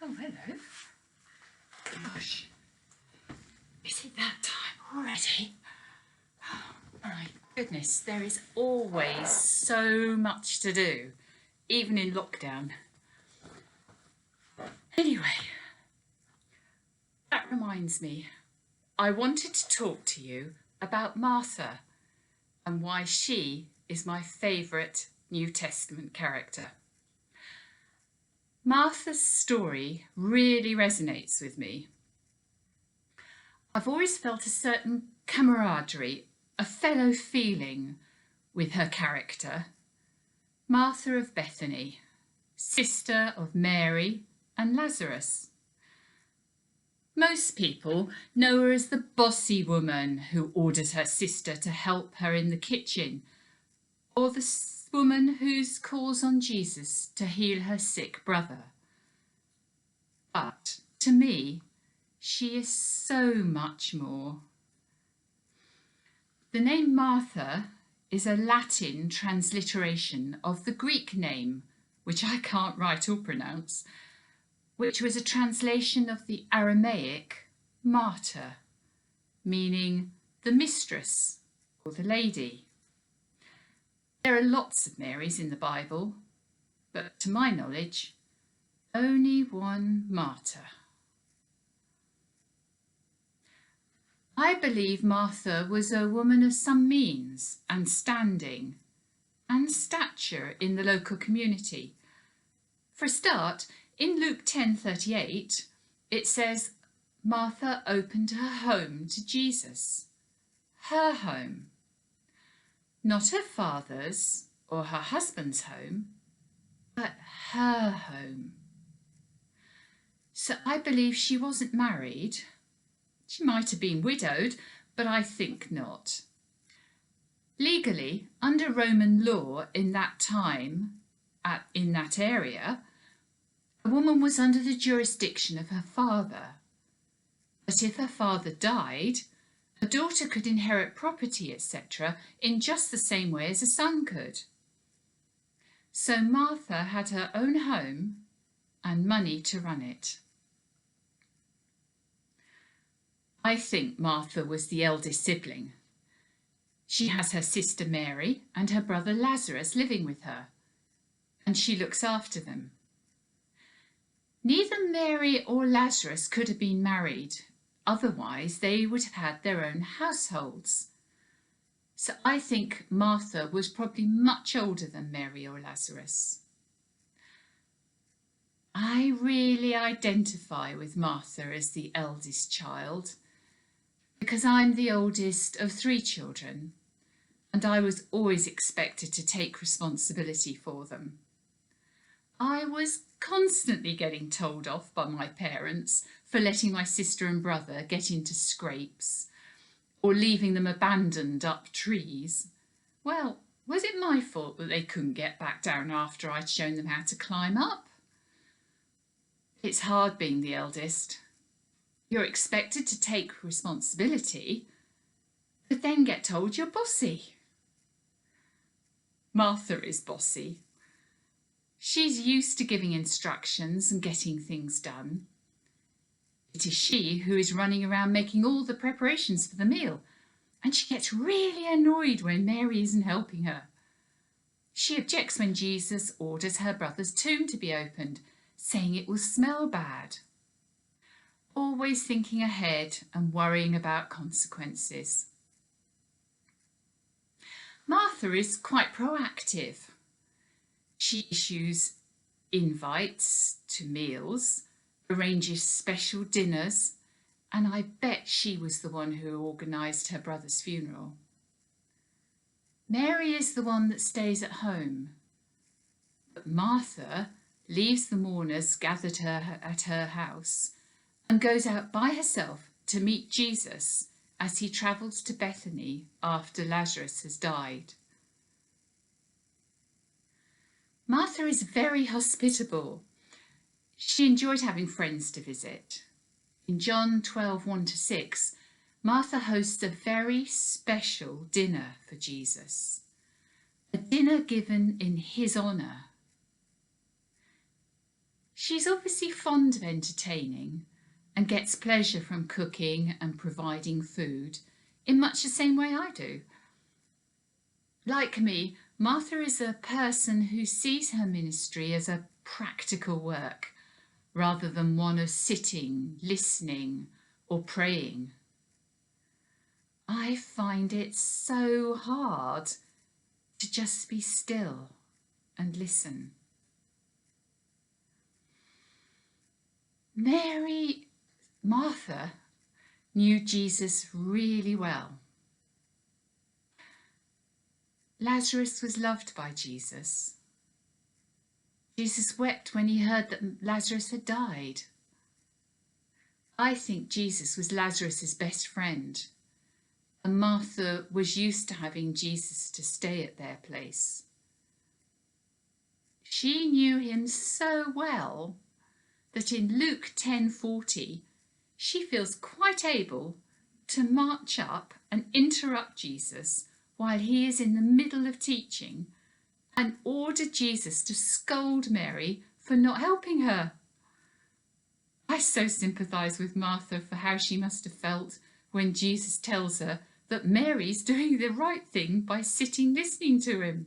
Oh, hello. Gosh, is it that time already? Oh, my goodness, there is always so much to do, even in lockdown. Anyway, that reminds me, I wanted to talk to you about Martha and why she is my favourite New Testament character. Martha's story really resonates with me. I've always felt a certain camaraderie, a fellow feeling with her character, Martha of Bethany, sister of Mary and Lazarus. Most people know her as the bossy woman who orders her sister to help her in the kitchen, or the woman who calls on Jesus to heal her sick brother. But to me, she is so much more. The name Martha is a Latin transliteration of the Greek name, which I can't write or pronounce, which was a translation of the Aramaic martyr, meaning the mistress or the lady. There are lots of Marys in the Bible, but to my knowledge, only one martyr. I believe Martha was a woman of some means and standing and stature in the local community. For a start, in Luke 10:38, it says, Martha opened her home to Jesus. Her home. Not her father's or her husband's home, but her home. So I believe she wasn't married. She might have been widowed, but I think not. Legally, under Roman law in that time, in that area, a woman was under the jurisdiction of her father. But if her father died, a daughter could inherit property, etc., in just the same way as a son could. So Martha had her own home and money to run it. I think Martha was the eldest sibling. She has her sister Mary and her brother Lazarus living with her, and she looks after them. Neither Mary or Lazarus could have been married, otherwise they would have had their own households. So I think Martha was probably much older than Mary or Lazarus. I really identify with Martha as the eldest child, because I'm the oldest of 3 children, and I was always expected to take responsibility for them. I was constantly getting told off by my parents for letting my sister and brother get into scrapes or leaving them abandoned up trees. Well, was it my fault that they couldn't get back down after I'd shown them how to climb up? It's hard being the eldest. You're expected to take responsibility, but then get told you're bossy. Martha is bossy. She's used to giving instructions and getting things done. It is she who is running around making all the preparations for the meal, and she gets really annoyed when Mary isn't helping her. She objects when Jesus orders her brother's tomb to be opened, saying it will smell bad. Always thinking ahead and worrying about consequences. Martha is quite proactive. She issues invites to meals, arranges special dinners, and I bet she was the one who organised her brother's funeral. Mary is the one that stays at home, but Martha leaves the mourners gathered at her house and goes out by herself to meet Jesus as he travels to Bethany after Lazarus has died. Martha is very hospitable. She enjoyed having friends to visit. In John 12:1-6, Martha hosts a very special dinner for Jesus, a dinner given in his honour. She's obviously fond of entertaining and gets pleasure from cooking and providing food in much the same way I do. Like me, Martha is a person who sees her ministry as a practical work rather than one of sitting, listening, or praying. I find it so hard to just be still and listen. Martha knew Jesus really well. Lazarus was loved by Jesus. Jesus wept when he heard that Lazarus had died. I think Jesus was Lazarus's best friend, and Martha was used to having Jesus to stay at their place. She knew him so well that in Luke 10:40, she feels quite able to march up and interrupt Jesus while he is in the middle of teaching and order Jesus to scold Mary for not helping her. I so sympathise with Martha for how she must have felt when Jesus tells her that Mary's doing the right thing by sitting listening to him.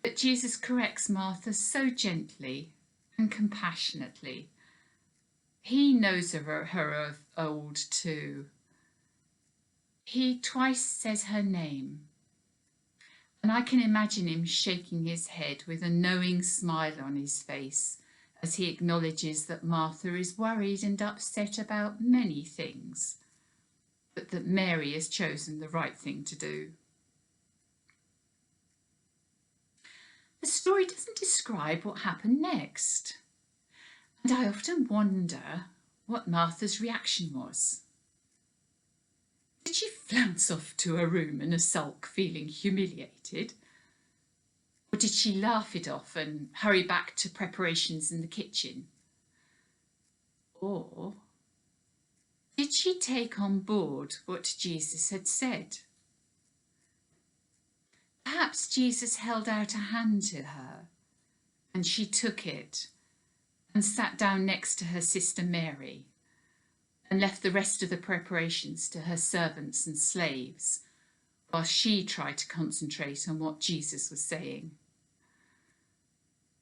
But Jesus corrects Martha so gently and compassionately. He knows her of old too. He twice says her name, and I can imagine him shaking his head with a knowing smile on his face as he acknowledges that Martha is worried and upset about many things, but that Mary has chosen the right thing to do. The story doesn't describe what happened next, and I often wonder what Martha's reaction was. Did she flounce off to her room in a sulk, feeling humiliated? Or did she laugh it off and hurry back to preparations in the kitchen? Or did she take on board what Jesus had said? Perhaps Jesus held out a hand to her and she took it and sat down next to her sister Mary and left the rest of the preparations to her servants and slaves while she tried to concentrate on what Jesus was saying.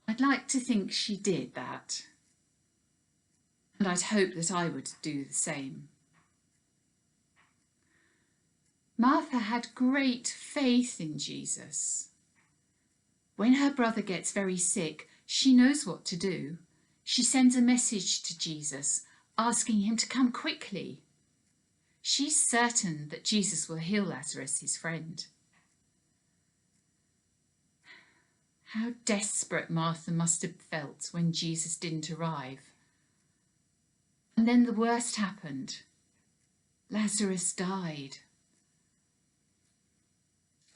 I'd like to think she did that, and I'd hope that I would do the same. Martha had great faith in Jesus. When her brother gets very sick, she knows what to do. She sends a message to Jesus, asking him to come quickly. She's certain that Jesus will heal Lazarus, his friend. How desperate Martha must have felt when Jesus didn't arrive. And then the worst happened. Lazarus died.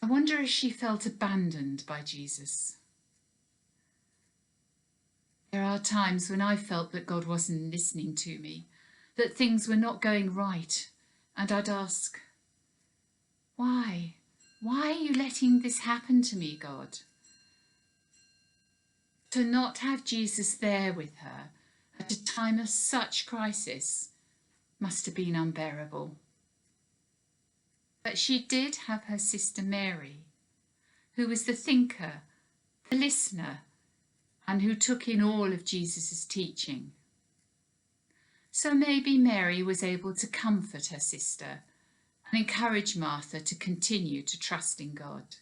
I wonder if she felt abandoned by Jesus. There are times when I felt that God wasn't listening to me, that things were not going right, and I'd ask, why? Why are you letting this happen to me, God? To not have Jesus there with her at a time of such crisis must have been unbearable. But she did have her sister Mary, who was the thinker, the listener, and who took in all of Jesus' teaching. So maybe Mary was able to comfort her sister and encourage Martha to continue to trust in God.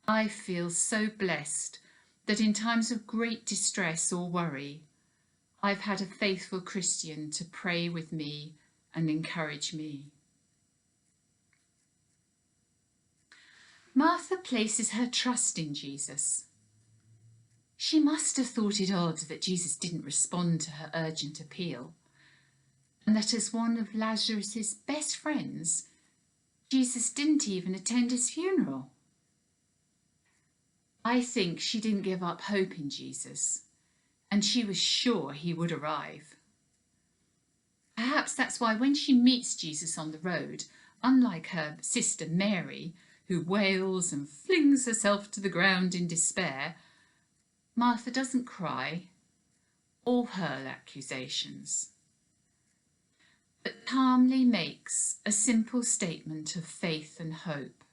I feel so blessed that in times of great distress or worry, I've had a faithful Christian to pray with me and encourage me. Martha places her trust in Jesus. She must have thought it odd that Jesus didn't respond to her urgent appeal, and that as one of Lazarus's best friends, Jesus didn't even attend his funeral. I think she didn't give up hope in Jesus, and she was sure he would arrive. Perhaps that's why when she meets Jesus on the road, unlike her sister Mary, who wails and flings herself to the ground in despair, Martha doesn't cry or hurl accusations, but calmly makes a simple statement of faith and hope.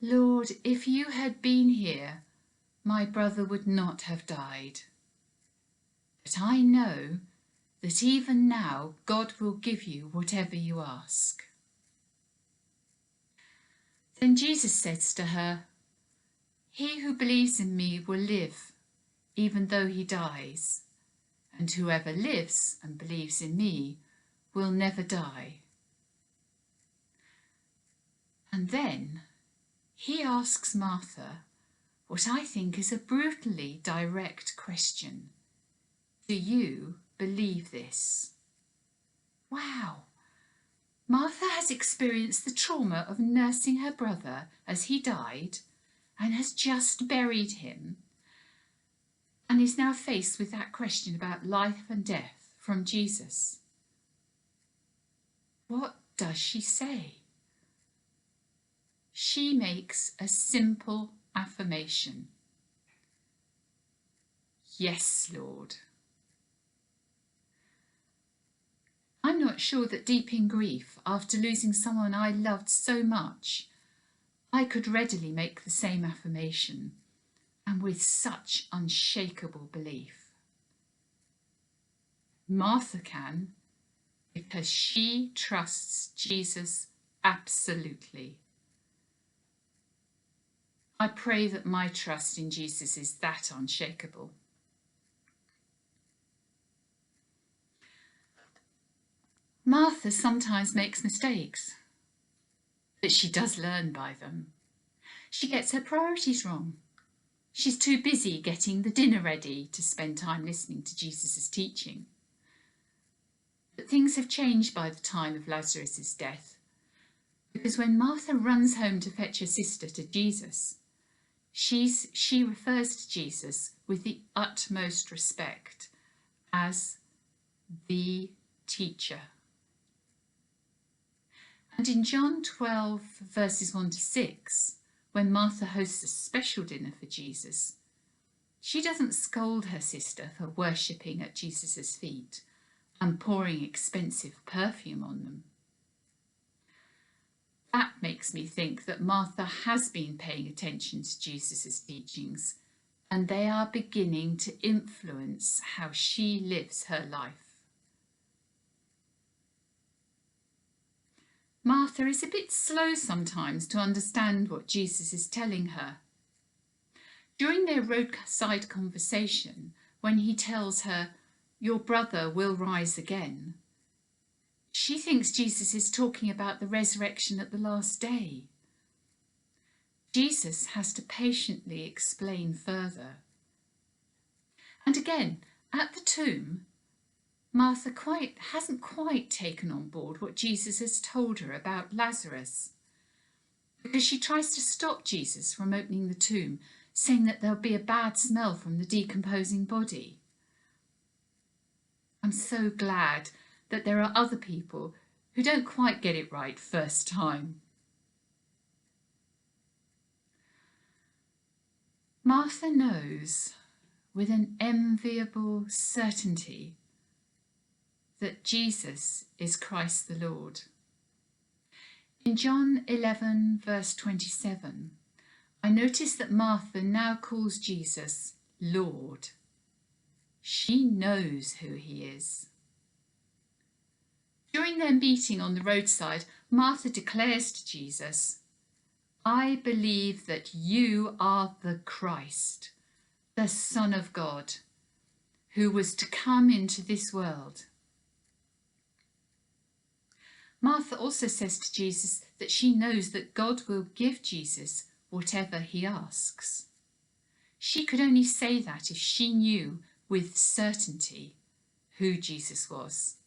Lord, if you had been here, my brother would not have died. But I know that even now God will give you whatever you ask. Then Jesus says to her, "He who believes in me will live, even though he dies, and whoever lives and believes in me will never die." And then he asks Martha what I think is a brutally direct question. Do you believe this? Wow! Martha has experienced the trauma of nursing her brother as he died and has just buried him, and is now faced with that question about life and death from Jesus. What does she say? She makes a simple affirmation. Yes, Lord. I'm not sure that deep in grief, after losing someone I loved so much, I could readily make the same affirmation, and with such unshakable belief. Martha can, because she trusts Jesus absolutely. I pray that my trust in Jesus is that unshakable. Martha sometimes makes mistakes, but she does learn by them. She gets her priorities wrong. She's too busy getting the dinner ready to spend time listening to Jesus' teaching. But things have changed by the time of Lazarus' death, because when Martha runs home to fetch her sister to Jesus, she refers to Jesus with the utmost respect as the teacher. And in John 12, verses 1 to 6, when Martha hosts a special dinner for Jesus, she doesn't scold her sister for worshipping at Jesus' feet and pouring expensive perfume on them. That makes me think that Martha has been paying attention to Jesus' teachings, and they are beginning to influence how she lives her life. Martha is a bit slow sometimes to understand what Jesus is telling her. During their roadside conversation, when he tells her, "Your brother will rise again," she thinks Jesus is talking about the resurrection at the last day. Jesus has to patiently explain further. And again, at the tomb, Martha hasn't quite taken on board what Jesus has told her about Lazarus, because she tries to stop Jesus from opening the tomb, saying that there'll be a bad smell from the decomposing body. I'm so glad that there are other people who don't quite get it right first time. Martha knows with an enviable certainty that Jesus is Christ the Lord. In John 11, verse 27, I notice that Martha now calls Jesus Lord. She knows who he is. During their meeting on the roadside, Martha declares to Jesus, "I believe that you are the Christ, the Son of God, who was to come into this world." Martha also says to Jesus that she knows that God will give Jesus whatever he asks. She could only say that if she knew with certainty who Jesus was.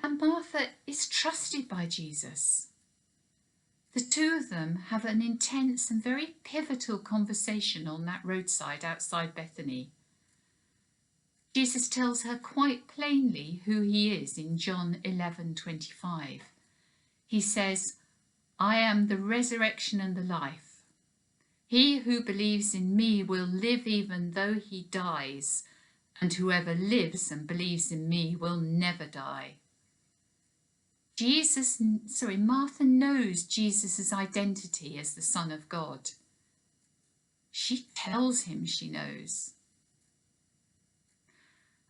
And Martha is trusted by Jesus. The two of them have an intense and very pivotal conversation on that roadside outside Bethany. Jesus tells her quite plainly who he is in John 11:25. He says, "I am the resurrection and the life. He who believes in me will live even though he dies, and whoever lives and believes in me will never die. Martha knows Jesus' identity as the Son of God. She tells him she knows.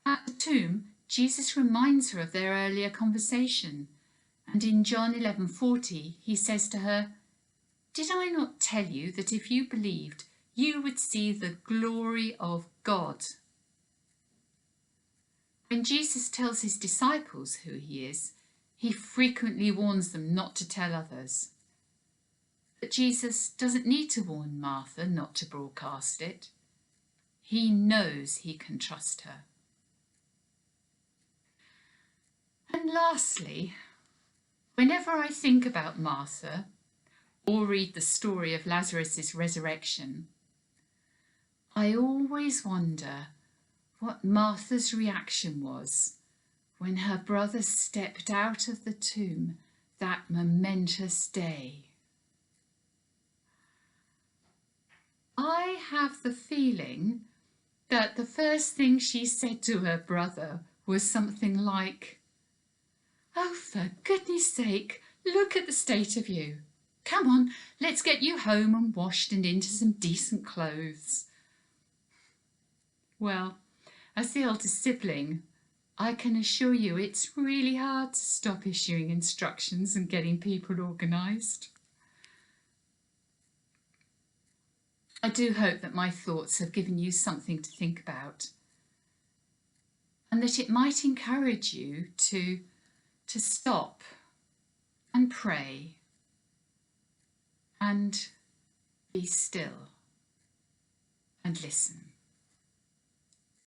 At the tomb, Jesus reminds her of their earlier conversation, and in John 11:40 he says to her, "Did I not tell you that if you believed, you would see the glory of God?" When Jesus tells his disciples who he is, he frequently warns them not to tell others. But Jesus doesn't need to warn Martha not to broadcast it. He knows he can trust her. And lastly, whenever I think about Martha or read the story of Lazarus' resurrection, I always wonder what Martha's reaction was when her brother stepped out of the tomb that momentous day. I have the feeling that the first thing she said to her brother was something like, "Oh, for goodness sake, look at the state of you. Come on, let's get you home and washed and into some decent clothes." Well, as the eldest sibling, I can assure you it's really hard to stop issuing instructions and getting people organised. I do hope that my thoughts have given you something to think about, and that it might encourage you to stop and pray and be still and listen.